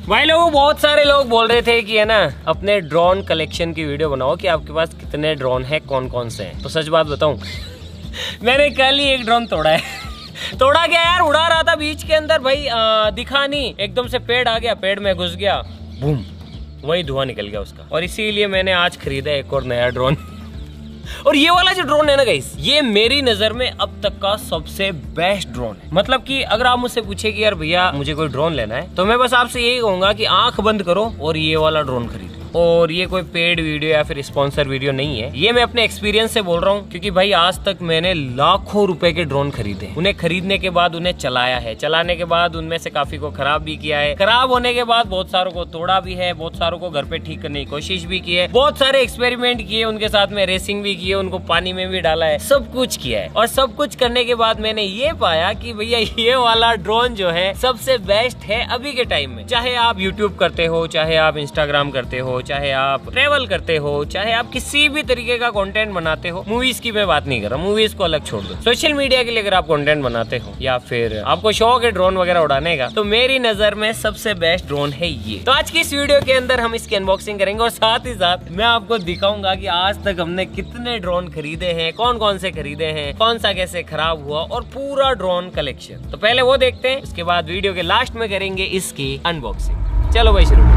भाई लोगों, बहुत सारे लोग बोल रहे थे कि है ना अपने ड्रोन कलेक्शन की वीडियो बनाओ कि आपके पास कितने ड्रोन है, कौन कौन से हैं। तो सच बात बताऊं, मैंने कल ही एक ड्रोन तोड़ा है। तोड़ा क्या यार, उड़ा रहा था बीच के अंदर भाई, दिखा नहीं, एकदम से पेड़ आ गया, पेड़ में घुस गया, बूम, वही धुआं निकल गया उसका। और इसीलिए मैंने आज खरीदा एक और नया ड्रोन। और ये वाला जो ड्रोन है ना गाइस, ये मेरी नजर में अब तक का सबसे बेस्ट ड्रोन है। मतलब कि अगर आप मुझसे पूछे कि यार भैया मुझे कोई ड्रोन लेना है, तो मैं बस आपसे यही कहूंगा कि आंख बंद करो और ये वाला ड्रोन खरीदो। और ये कोई पेड वीडियो या फिर स्पॉन्सर वीडियो नहीं है, ये मैं अपने एक्सपीरियंस से बोल रहा हूँ। क्योंकि भाई आज तक मैंने लाखों रुपए के ड्रोन खरीदे, उन्हें खरीदने के बाद उन्हें चलाया है, चलाने के बाद उनमें से काफी को खराब भी किया है, खराब होने के बाद बहुत सारों को तोड़ा भी है, बहुत सारों को घर पे ठीक करने की कोशिश भी की है, बहुत सारे एक्सपेरिमेंट किए उनके साथ में, रेसिंग भी की है, उनको पानी में भी डाला है, सब कुछ किया है। और सब कुछ करने के बाद मैंने ये पाया कि भैया ये वाला ड्रोन जो है सबसे बेस्ट है अभी के टाइम में। चाहे आप यूट्यूब करते हो, चाहे आप इंस्टाग्राम करते हो, चाहे आप ट्रेवल करते हो, चाहे आप किसी भी तरीके का कंटेंट बनाते हो, मूवीज की मैं बात नहीं कर रहा, मूवीज को अलग छोड़ दो, सोशल मीडिया के लिए अगर आप कंटेंट बनाते हो या फिर आपको शौक है ड्रोन वगैरह उड़ाने का, तो मेरी नजर में सबसे बेस्ट ड्रोन है ये। तो आज की इस वीडियो के अंदर हम इसकी अनबॉक्सिंग करेंगे और साथ ही साथ मैं आपको दिखाऊंगा कि आज तक हमने कितने ड्रोन खरीदे हैं, कौन कौन से खरीदे हैं, कौन सा कैसे खराब हुआ, और पूरा ड्रोन कलेक्शन। तो पहले वो देखते हैं, उसके बाद वीडियो के लास्ट में करेंगे इसकी अनबॉक्सिंग। चलो भाई शुरू।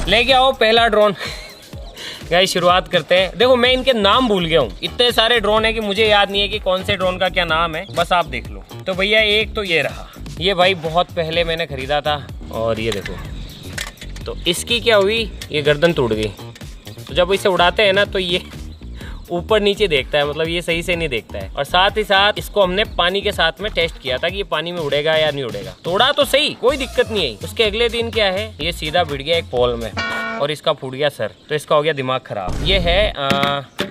लेके आओ पहला ड्रोन। गाइस शुरुआत करते हैं। देखो मैं इनके नाम भूल गया हूँ, इतने सारे ड्रोन है कि मुझे याद नहीं है कि कौन से ड्रोन का क्या नाम है, बस आप देख लो। तो भैया एक तो ये रहा, ये भाई बहुत पहले मैंने खरीदा था, और ये देखो। तो इसकी क्या हुई, ये गर्दन टूट गई। तो जब इसे उड़ाते हैं ना तो ये ऊपर नीचे देखता है, मतलब ये सही से नहीं देखता है। और साथ ही साथ इसको हमने पानी के साथ में टेस्ट किया था कि ये पानी में उड़ेगा या नहीं उड़ेगा। तो उड़ा तो सही, कोई दिक्कत नहीं आई। उसके अगले दिन क्या है, ये सीधा भिड़ गया एक पोल में और इसका फूट गया सर, तो इसका हो गया दिमाग खराब। ये है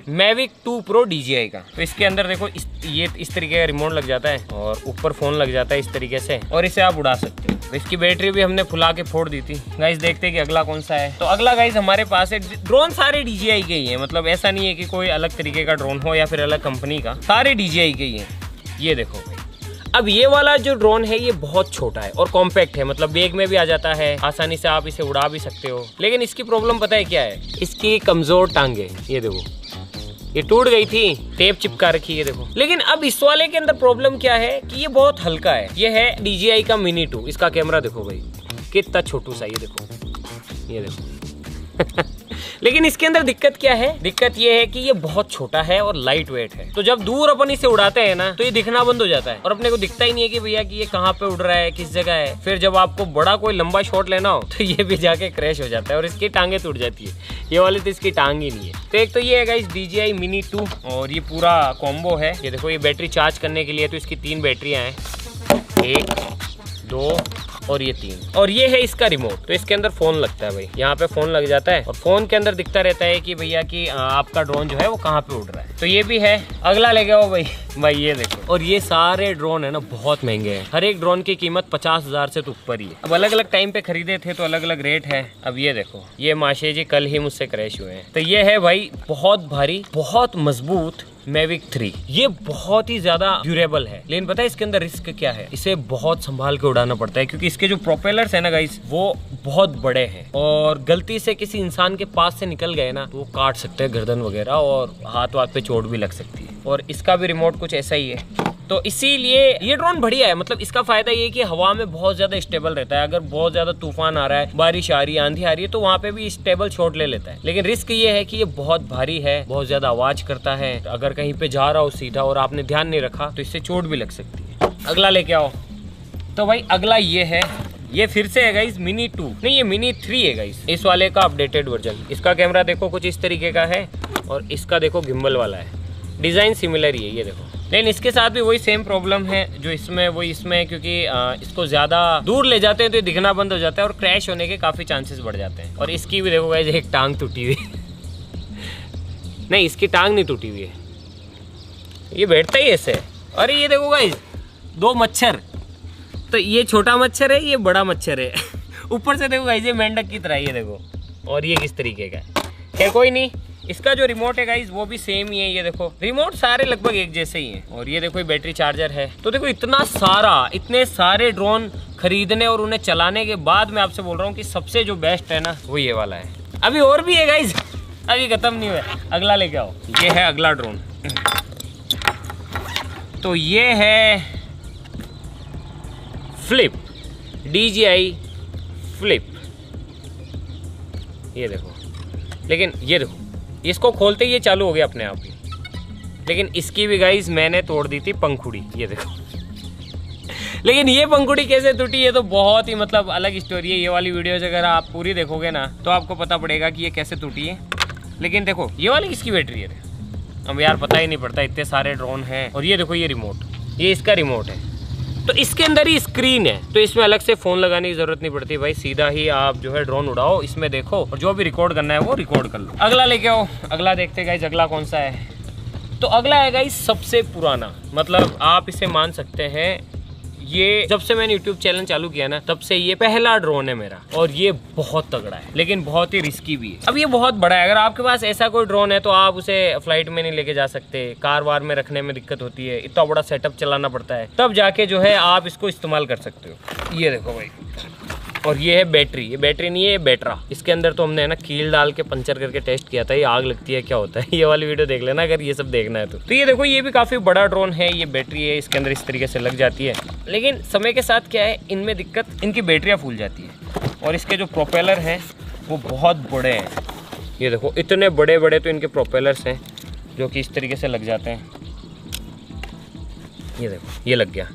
Mavic 2 Pro DJI का। तो इसके अंदर देखो ये इस तरीके का रिमोट लग जाता है और ऊपर फोन लग जाता है इस तरीके से, और इसे आप उड़ा सकते हो। इसकी बैटरी भी हमने फुला के फोड़ दी थी। गाइस देखते हैं कि अगला कौन सा है। तो अगला गाइस हमारे पास है, ड्रोन सारे DJI के ही है, मतलब ऐसा नहीं है कि कोई अलग तरीके का ड्रोन हो या फिर अलग कंपनी का, सारे DJI के ही है। ये देखो भाई, अब ये वाला जो ड्रोन है ये बहुत छोटा है और कॉम्पैक्ट है, मतलब बैग में भी आ जाता है, आसानी से आप इसे उड़ा भी सकते हो। लेकिन इसकी प्रॉब्लम पता है क्या है, इसकी कमजोर टांगे। ये देखो ये टूट गई थी, टेप चिपका रखी है देखो। लेकिन अब इस वाले के अंदर प्रॉब्लम क्या है कि ये बहुत हल्का है। ये है DJI का Mini 2। इसका कैमरा देखो भाई कितना छोटू सा, ये देखो, ये देखो। लेकिन इसके अंदर दिक्कत क्या है, दिक्कत ये है कि ये बहुत छोटा है और लाइट वेट है। तो जब दूर अपन इसे उड़ाते हैं ना तो ये दिखना बंद हो जाता है और अपने को दिखता ही नहीं है कि भैया कि ये कहाँ पे उड़ रहा है, किस जगह है। फिर जब आपको बड़ा कोई लंबा शॉट लेना हो तो ये भी जाके क्रैश हो जाता है और इसकी टांगे टूट जाती है। ये वाली तो इसकी टांग ही नहीं है। तो एक तो ये है गाइस DJI Mini 2 और ये पूरा कॉम्बो है। ये देखो ये बैटरी चार्ज करने के लिए तो इसकी 3 बैटरियां हैं, 1, 2 और ये 3। और ये है इसका रिमोट। तो इसके अंदर फोन लगता है भाई, यहाँ पे फोन लग जाता है और फोन के अंदर दिखता रहता है कि भैया कि आपका ड्रोन जो है वो कहाँ पे उड़ रहा है। तो ये भी है। अगला ले गया भाई ये देखो। और ये सारे ड्रोन है ना बहुत महंगे हैं, हर एक ड्रोन की कीमत 50,000 से तो ऊपर ही है। अब अलग अलग टाइम पे खरीदे थे तो अलग अलग रेट है। अब ये देखो, ये माशे जी कल ही मुझसे क्रैश हुए हैं। तो ये है भाई बहुत भारी, बहुत मजबूत Mavic 3। ये बहुत ही ज्यादा ड्यूरेबल है, लेकिन पता है इसके अंदर रिस्क क्या है, इसे बहुत संभाल के उड़ाना पड़ता है क्योंकि इसके जो प्रोपेलर्स है ना गाइस वो बहुत बड़े हैं और गलती से किसी इंसान के पास से निकल गए ना तो वो काट सकते हैं गर्दन वगैरह और हाथ वाथ पे चोट भी लग सकती है। और इसका भी रिमोट कुछ ऐसा ही है। तो इसीलिए ये ड्रोन बढ़िया है। मतलब इसका फायदा ये है कि हवा में बहुत ज्यादा स्टेबल रहता है। अगर बहुत ज्यादा तूफान आ रहा है, बारिश आ रही है, आंधी आ रही है, तो वहाँ पे भी स्टेबल शॉट ले लेता है। लेकिन रिस्क ये है कि ये बहुत भारी है, बहुत ज्यादा आवाज करता है। अगर कहीं पे जा रहा हो सीधा और आपने ध्यान नहीं रखा तो इससे चोट भी लग सकती है। अगला लेके आओ। तो भाई अगला ये है, ये फिर से है गाइस Mini 2, नहीं ये Mini 3 है गाइस, इस वाले का अपडेटेड वर्जन। इसका कैमरा देखो कुछ इस तरीके का है और इसका देखो गिम्बल वाला है। डिजाइन सिमिलर ही है ये देखो, लेकिन इसके साथ भी वही सेम प्रॉब्लम है जो इसमें वही इसमें, क्योंकि इसको ज्यादा दूर ले जाते हैं तो ये दिखना बंद हो जाता है और क्रैश होने के काफी चांसेस बढ़ जाते हैं। और इसकी भी देखो गाइस एक टांग टूटी हुई नहीं इसकी टांग नहीं टूटी हुई है, ये बैठता ही ऐसे। अरे ये देखो गाइस 2 मच्छर, तो ये छोटा मच्छर है, ये बड़ा मच्छर है। ऊपर से देखो गाइस ये मेंढक की तरह, ये देखो। और ये किस तरीके का है, खैर कोई नहीं, इसका जो रिमोट है गाइज वो भी सेम ही है। ये देखो रिमोट सारे लगभग एक जैसे ही हैं। और ये देखो बैटरी चार्जर है। तो देखो इतने सारे ड्रोन खरीदने और उन्हें चलाने के बाद मैं आपसे बोल रहा हूँ कि सबसे जो बेस्ट है ना वो ये वाला है। अभी और भी है गाइज, अभी खत्म नहीं हुआ, अगला लेके आओ। ये है अगला ड्रोन। तो ये है फ्लिप, DJI फ्लिप। ये देखो, लेकिन ये देखो इसको खोलते ही ये चालू हो गया अपने आप ही। लेकिन इसकी भी गाइस मैंने तोड़ दी थी पंखुड़ी, ये देखो। लेकिन ये पंखुड़ी कैसे टूटी है तो बहुत ही मतलब अलग स्टोरी है। ये वाली वीडियोस अगर आप पूरी देखोगे ना तो आपको पता पड़ेगा कि ये कैसे टूटी है। लेकिन देखो ये वाली किसकी बैटरी है, अब यार पता ही नहीं पड़ता, इतने सारे ड्रोन हैं। और ये देखो ये रिमोट, ये इसका रिमोट है। तो इसके अंदर ही स्क्रीन है, तो इसमें अलग से फ़ोन लगाने की ज़रूरत नहीं पड़ती भाई, सीधा ही आप जो है ड्रोन उड़ाओ, इसमें देखो और जो भी रिकॉर्ड करना है वो रिकॉर्ड कर लो। अगला लेके आओ, अगला देखते गाइस अगला कौन सा है। तो अगला है गाइस सबसे पुराना, मतलब आप इसे मान सकते हैं ये जब से मैंने YouTube चैनल चालू किया ना तब से ये पहला ड्रोन है मेरा। और ये बहुत तगड़ा है लेकिन बहुत ही रिस्की भी है। अब ये बहुत बड़ा है, अगर आपके पास ऐसा कोई ड्रोन है तो आप उसे फ्लाइट में नहीं लेके जा सकते, कार वार में रखने में दिक्कत होती है, इतना बड़ा सेटअप चलाना पड़ता है, तब जाके जो है आप इसको इस्तेमाल कर सकते हो। ये देखो भाई, और ये है बैटरी, ये बैटरी नहीं है ये बैटरा। इसके अंदर तो हमने है ना कील डाल के पंचर करके टेस्ट किया था, ये आग लगती है क्या होता है, ये वाली वीडियो देख लेना अगर ये सब देखना है तो ये देखो ये भी काफ़ी बड़ा ड्रोन है। ये बैटरी है, इसके अंदर इस तरीके से लग जाती है। लेकिन समय के साथ क्या है, इनमें दिक्कत, इनकी बैटरियाँ फूल जाती है और इसके जो प्रोपेलर हैं वो बहुत बड़े हैं। ये देखो इतने बड़े बड़े तो इनके प्रोपेलर्स हैं जो कि इस तरीके से लग जाते हैं। ये देखो ये लग गया।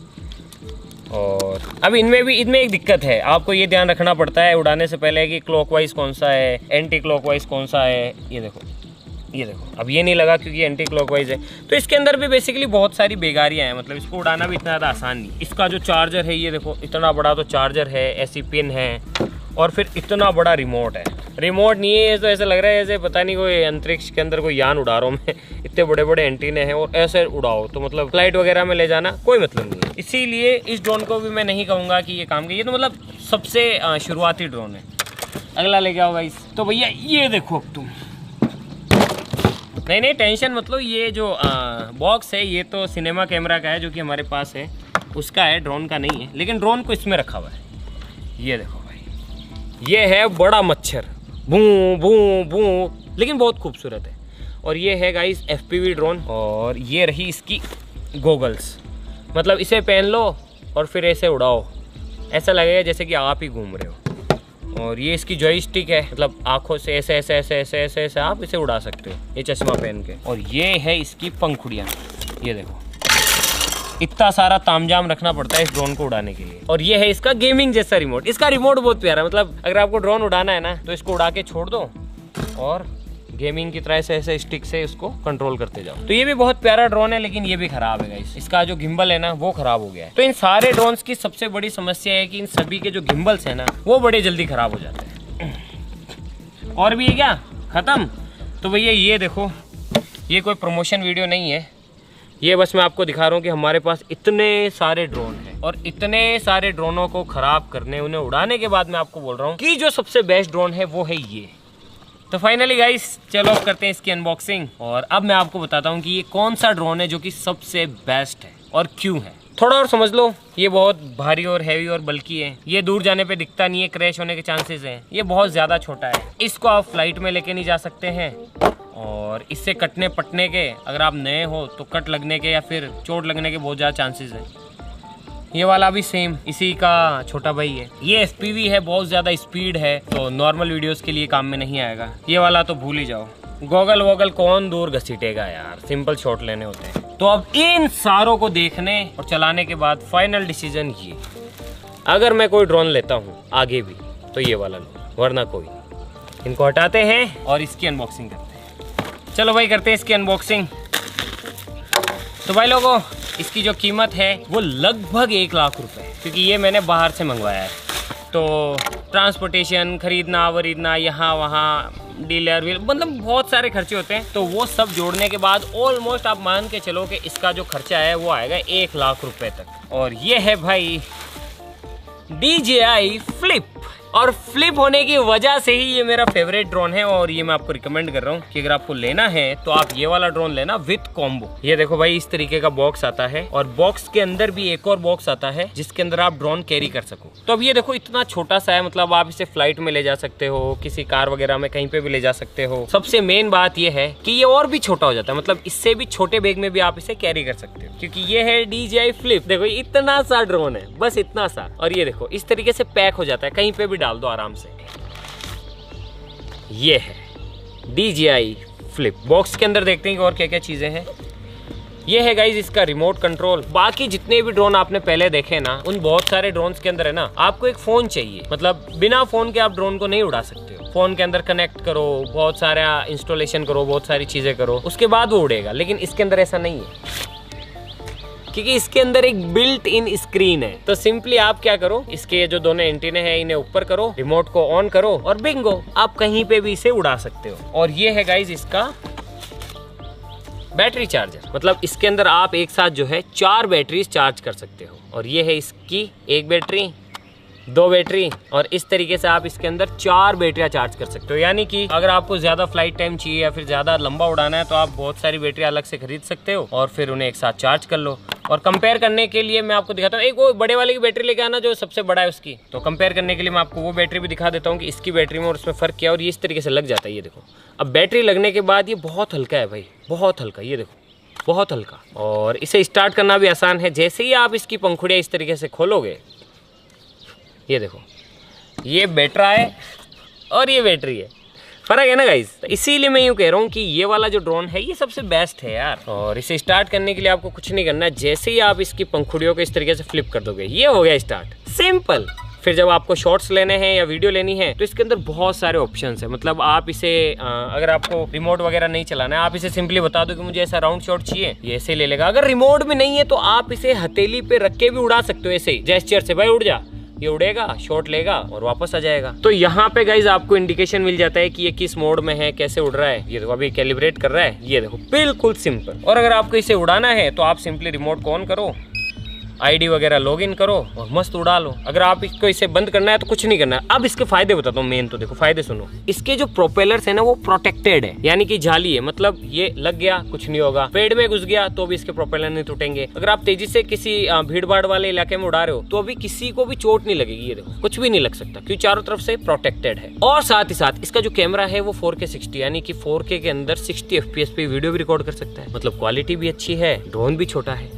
और अब इनमें एक दिक्कत है, आपको ये ध्यान रखना पड़ता है उड़ाने से पहले कि क्लॉकवाइज कौन सा है, एंटी क्लॉकवाइज कौन सा है। ये देखो अब ये नहीं लगा क्योंकि एंटी क्लॉकवाइज है। तो इसके अंदर भी बेसिकली बहुत सारी बेगारियां हैं, मतलब इसको उड़ाना भी इतना ज़्यादा आसान नहीं। इसका जो चार्जर है ये देखो इतना बड़ा तो चार्जर है, ऐसी पिन है और फिर इतना बड़ा रिमोट है। रिमोट नहीं है तो ऐसा लग रहा है जैसे पता नहीं कोई अंतरिक्ष के अंदर कोई यान उड़ा रहा हूँ मैं। इतने बड़े बड़े एंटीने हैं और ऐसे उड़ाओ तो मतलब फ्लाइट वगैरह में ले जाना कोई मतलब नहीं है। इसीलिए इस ड्रोन को भी मैं नहीं कहूँगा कि ये काम का, ये तो मतलब सबसे शुरुआती ड्रोन है। अगला लेके आओ गाइस। तो भैया ये देखो अब तुम, नहीं टेंशन मतलब ये जो बॉक्स है ये तो सिनेमा कैमरा का है जो कि हमारे पास है, उसका है, ड्रोन का नहीं है। लेकिन ड्रोन को इसमें रखा हुआ है। ये देखो भाई, ये है बड़ा मच्छर, भू भू भू, लेकिन बहुत खूबसूरत है। और ये है गाइस FPV ड्रोन। और ये रही इसकी गोगल्स, मतलब इसे पहन लो और फिर ऐसे उड़ाओ, ऐसा लगेगा जैसे कि आप ही घूम रहे हो। और ये इसकी जॉयस्टिक है, मतलब आंखों से ऐसे ऐसे ऐसे ऐसे ऐसे ऐसे आप इसे उड़ा सकते हो ये चश्मा पहन के। और ये है इसकी पंखुड़ियाँ, ये देखो इतना सारा तामझाम रखना पड़ता है इस ड्रोन को उड़ाने के लिए। और ये है इसका गेमिंग जैसा रिमोट। इसका रिमोट बहुत प्यारा, मतलब अगर आपको ड्रोन उड़ाना है ना तो इसको उड़ा के छोड़ दो और गेमिंग की तरह से ऐसे स्टिक से इसको कंट्रोल करते जाओ। तो ये भी बहुत प्यारा ड्रोन है लेकिन ये भी खराब है गाइस, इसका जो गिम्बल है ना वो खराब हो गया है। तो इन सारे ड्रोन्स की सबसे बड़ी समस्या है कि इन सभी के जो गिम्बल्स है ना वो बड़े जल्दी खराब हो जाते हैं। और भी है क्या खत्म? तो भैया ये देखो, ये कोई प्रमोशन वीडियो नहीं है, ये बस मैं आपको दिखा रहा हूँ कि हमारे पास इतने सारे ड्रोन हैं और इतने सारे ड्रोनों को खराब करने, उन्हें उड़ाने के बाद मैं आपको बोल रहा हूँ कि जो सबसे बेस्ट ड्रोन है वो है ये। तो फाइनली गाइस चलो अब करते हैं इसकी अनबॉक्सिंग। और अब मैं आपको बताता हूँ कि ये कौन सा ड्रोन है जो कि सबसे बेस्ट है और क्यों है। थोड़ा और समझ लो, ये बहुत भारी और हैवी और बल्कि है, ये दूर जाने पे दिखता नहीं है, क्रैश होने के चांसेस हैं, ये बहुत ज़्यादा छोटा है, इसको आप फ्लाइट में लेके नहीं जा सकते हैं। और इससे कटने पटने के, अगर आप नए हो तो कट लगने के या फिर चोट लगने के बहुत ज़्यादा चांसेस हैं। ये वाला भी सेम इसी का छोटा भाई है। ये FPV है, बहुत ज़्यादा स्पीड है, तो नॉर्मल वीडियोस के लिए काम में नहीं आएगा। ये वाला तो भूल ही जाओ, गॉगल वोगल कौन दूर घसीटेगा यार, सिंपल शॉट लेने होते हैं। तो अब इन सारों को देखने और चलाने के बाद फाइनल डिसीजन ये, अगर मैं कोई ड्रोन लेता हूँ आगे भी तो ये वाला लो, वरना कोई। इनको हटाते हैं और इसकी अनबॉक्सिंग करते हैं। चलो भाई करते हैं इसकी अनबॉक्सिंग। तो भाई लोगों, इसकी जो कीमत है वो लगभग 1 लाख रुपए, क्योंकि ये मैंने बाहर से मंगवाया है। तो ट्रांसपोर्टेशन, खरीदना वरीदना, यहाँ वहाँ, डीलर व्हील, मतलब बहुत सारे खर्चे होते हैं। तो वो सब जोड़ने के बाद ऑलमोस्ट आप मान के चलो कि इसका जो खर्चा है वो आएगा 1 लाख रुपए तक। और ये है भाई DJI फ्लिप। और फ्लिप होने की वजह से ही ये मेरा फेवरेट ड्रोन है और ये मैं आपको रिकमेंड कर रहा हूँ कि अगर आपको लेना है तो आप ये वाला ड्रोन लेना विद कॉम्बो। ये देखो भाई, इस तरीके का बॉक्स आता है और बॉक्स के अंदर भी एक और बॉक्स आता है जिसके अंदर आप ड्रोन कैरी कर सको। तो अब ये देखो इतना छोटा सा है, मतलब आप इसे फ्लाइट में ले जा सकते हो, किसी कार वगैरह में कहीं पे भी ले जा सकते हो। सबसे मेन बात ये है कि ये और भी छोटा हो जाता है, मतलब इससे भी छोटे बैग में भी आप इसे कैरी कर सकते हो क्योंकि ये है DJI फ्लिप। देखो इतना सा ड्रोन है, बस इतना सा, और ये देखो इस तरीके से पैक हो जाता है, कहीं पे भी डाल दो आराम से। ये है DJI फ्लिप। बॉक्स के अंदर देखते हैं कि और क्या क्या चीजें हैं। ये है गाइज इसका रिमोट कंट्रोल। बाकी जितने भी ड्रोन आपने पहले देखे ना, उन बहुत सारे ड्रोन्स के अंदर है ना आपको एक फोन चाहिए, मतलब बिना फोन के आप ड्रोन को नहीं उड़ा सकते हो। फोन के अंदर कनेक्ट करो, बहुत सारा इंस्टॉलेशन करो, बहुत सारी चीजें करो, उसके बाद वो उड़ेगा। लेकिन इसके अंदर ऐसा नहीं है क्योंकि इसके अंदर एक बिल्ट इन स्क्रीन है। तो सिंपली आप क्या करो, इसके जो दोनों एंटीने हैं इन्हें ऊपर करो, रिमोट को ऑन करो और बिंगो, आप कहीं पे भी इसे उड़ा सकते हो। और ये है गाइज इसका बैटरी चार्जर, मतलब इसके अंदर आप एक साथ जो है 4 बैटरीज चार्ज कर सकते हो। और ये है इसकी 1 बैटरी, 2 बैटरी, और इस तरीके से आप इसके अंदर 4 बैटरियां चार्ज कर सकते हो। यानी कि अगर आपको ज्यादा फ्लाइट टाइम चाहिए या फिर ज्यादा लंबा उड़ाना है तो आप बहुत सारी बैटरी अलग से खरीद सकते हो और फिर उन्हें एक साथ चार्ज कर लो। और कंपेयर करने के लिए मैं आपको दिखाता हूँ, एक वो बड़े वाले की बैटरी लेके आना जो सबसे बड़ा है उसकी। तो कंपेयर करने के लिए मैं आपको वो बैटरी भी दिखा देता हूँ कि इसकी बैटरी में और उसमें फर्क क्या है। और ये इस तरीके से लग जाता है, ये देखो। अब बैटरी लगने के बाद ये बहुत हल्का है भाई, बहुत हल्का, ये देखो बहुत हल्का। और इसे स्टार्ट करना भी आसान है। जैसे ही आप इसकी पंखुड़ियाँ इस तरीके से खोलोगे, ये देखो ये बैटरा है और ये बैटरी है, फर्क है ना गाइस। इसीलिए मैं यूँ कह रहा हूँ कि ये वाला जो ड्रोन है ये सबसे बेस्ट है यार। और इसे स्टार्ट करने के लिए आपको कुछ नहीं करना है, जैसे ही आप इसकी पंखुड़ियों को इस तरीके से फ्लिप कर दोगे, ये हो गया स्टार्ट, सिंपल। फिर जब आपको शॉर्ट्स लेने हैं या वीडियो लेनी है तो इसके अंदर बहुत सारे ऑप्शंस है। मतलब आप इसे अगर आपको रिमोट वगैरह नहीं चलाना है, आप इसे सिंपली बता दो कि मुझे ऐसा राउंड शॉट चाहिए, ये ऐसे ले लेगा। अगर रिमोट भी नहीं है तो आप इसे हथेली पे रख के भी उड़ा सकते हो, ऐसे ही जेस्चर से, भाई उड़ जा, ये उड़ेगा, शॉट लेगा और वापस आ जाएगा। तो यहाँ पे गाइज आपको इंडिकेशन मिल जाता है कि ये किस मोड में है, कैसे उड़ रहा है। ये देखो अभी कैलिब्रेट कर रहा है, ये देखो बिल्कुल सिंपल। और अगर आपको इसे उड़ाना है तो आप सिंपली रिमोट को ऑन करो, आईडी वगैरह लॉगिन करो और मस्त उड़ा लो। अगर आप इसको इसे बंद करना है तो कुछ नहीं करना है। अब इसके फायदे बताता हूँ, मेन तो देखो फायदे सुनो। इसके जो प्रोपेलर्स है ना वो प्रोटेक्टेड है, यानी कि जाली है, मतलब ये लग गया कुछ नहीं होगा, पेड़ में घुस गया तो भी इसके प्रोपेलर नहीं टूटेंगे। अगर आप तेजी से किसी भीड़ भाड़ वाले इलाके में उड़ा रहे हो तो अभी किसी को भी चोट नहीं लगेगी, ये देखो कुछ भी नहीं लग सकता क्योंकि चारों तरफ से प्रोटेक्टेड है। और साथ ही साथ इसका जो कैमरा है वो 4K 60 यानी कि 4K के अंदर 60 FPS पे वीडियो भी रिकॉर्ड कर सकता है। मतलब क्वालिटी भी अच्छी है, ड्रोन भी छोटा है।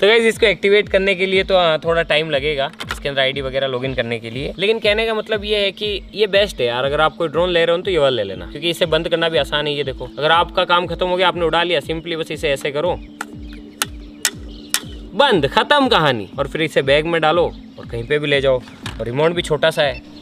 तो गाइस इसको एक्टिवेट करने के लिए तो थोड़ा टाइम लगेगा, इसके अंदर आईडी वगैरह लॉगिन करने के लिए। लेकिन कहने का मतलब ये है कि ये बेस्ट है यार। अगर आप कोई ड्रोन ले रहे हो तो ये वाला ले लेना, क्योंकि इसे बंद करना भी आसान है। ये देखो अगर आपका काम खत्म हो गया, आपने उड़ा लिया, सिंपली बस इसे ऐसे करो, बंद, खत्म कहानी। और फिर इसे बैग में डालो और कहीं पे भी ले जाओ। और रिमोट भी छोटा सा है।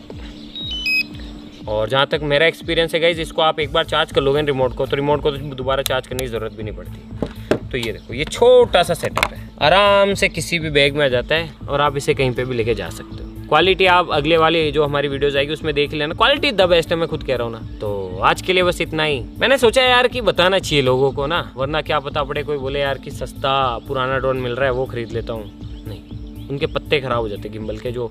और जहाँ तक मेरा एक्सपीरियंस है गाइस, इसको आप एक बार चार्ज कर लोगे रिमोट को तो दोबारा चार्ज करने की ज़रूरत भी नहीं पड़ती। तो ये देखो ये छोटा सा सेटअप है, आराम से किसी भी बैग में आ जाता है और आप इसे कहीं पे भी लेके जा सकते हो। क्वालिटी आप अगले वाली जो हमारी वीडियोस आएगी उसमें देख लेना, क्वालिटी द बेस्ट है, मैं खुद कह रहा हूँ ना। तो आज के लिए बस इतना ही। मैंने सोचा यार कि बताना चाहिए लोगों को ना, वरना क्या पता पड़े कोई बोले यार कि सस्ता पुराना ड्रोन मिल रहा है वो खरीद लेता हूँ। नहीं, उनके पत्ते खराब हो जाते हैं। गिम्बल के जो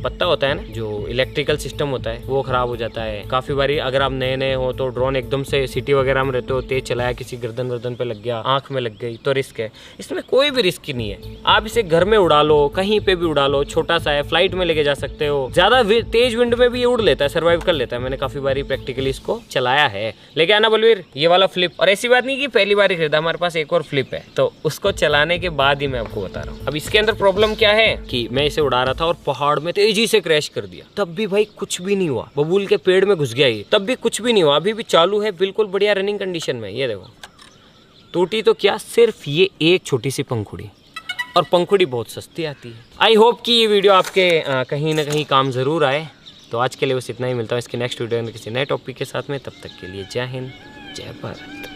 पत्ता होता है ना, जो इलेक्ट्रिकल सिस्टम होता है वो खराब हो जाता है। काफ़ी बारी अगर आप नए नए हो तो ड्रोन एकदम से सिटी वगैरह में रहते हो, तेज चलाया, किसी गर्दन पे लग गया, आंख में लग गई तो रिस्क है। इसमें कोई भी रिस्क नहीं है, आप इसे घर में उड़ा लो, कहीं पे भी उड़ा लो, छोटा सा है, फ्लाइट में लेके जा सकते हो। ज़्यादा तेज विंड में भी ये उड़ लेता है, सर्वाइव कर लेता है। मैंने काफ़ी बारी प्रैक्टिकली इसको चलाया है। लेके आना बलवीर ये वाला फ्लिप। और ऐसी बात नहीं कि पहली बार ही खरीदा, हमारे पास एक और फ्लिप है, तो उसको चलाने के बाद ही मैं आपको बता रहा हूँ। अब इसके अंदर प्रॉब्लम क्या है कि मैं इसे उड़ा रहा था और पहाड़ में तेजी से क्रैश कर दिया, तब भी भाई कुछ भी नहीं हुआ। बबूल के पेड़ में घुस गया ये, तब भी कुछ भी नहीं हुआ, अभी भी चालू है, बिल्कुल बढ़िया रनिंग कंडीशन में। ये देखो टूटी तो क्या, सिर्फ ये एक छोटी सी पंखुड़ी, और पंखुड़ी बहुत सस्ती आती है। आई होप कि ये वीडियो आपके कहीं ना कहीं काम जरूर आए। तो आज के लिए बस इतना ही, मिलता हूँ इसके नेक्स्ट वीडियो में किसी नए टॉपिक के साथ में। तब तक के लिए जय हिंद, जय भारत।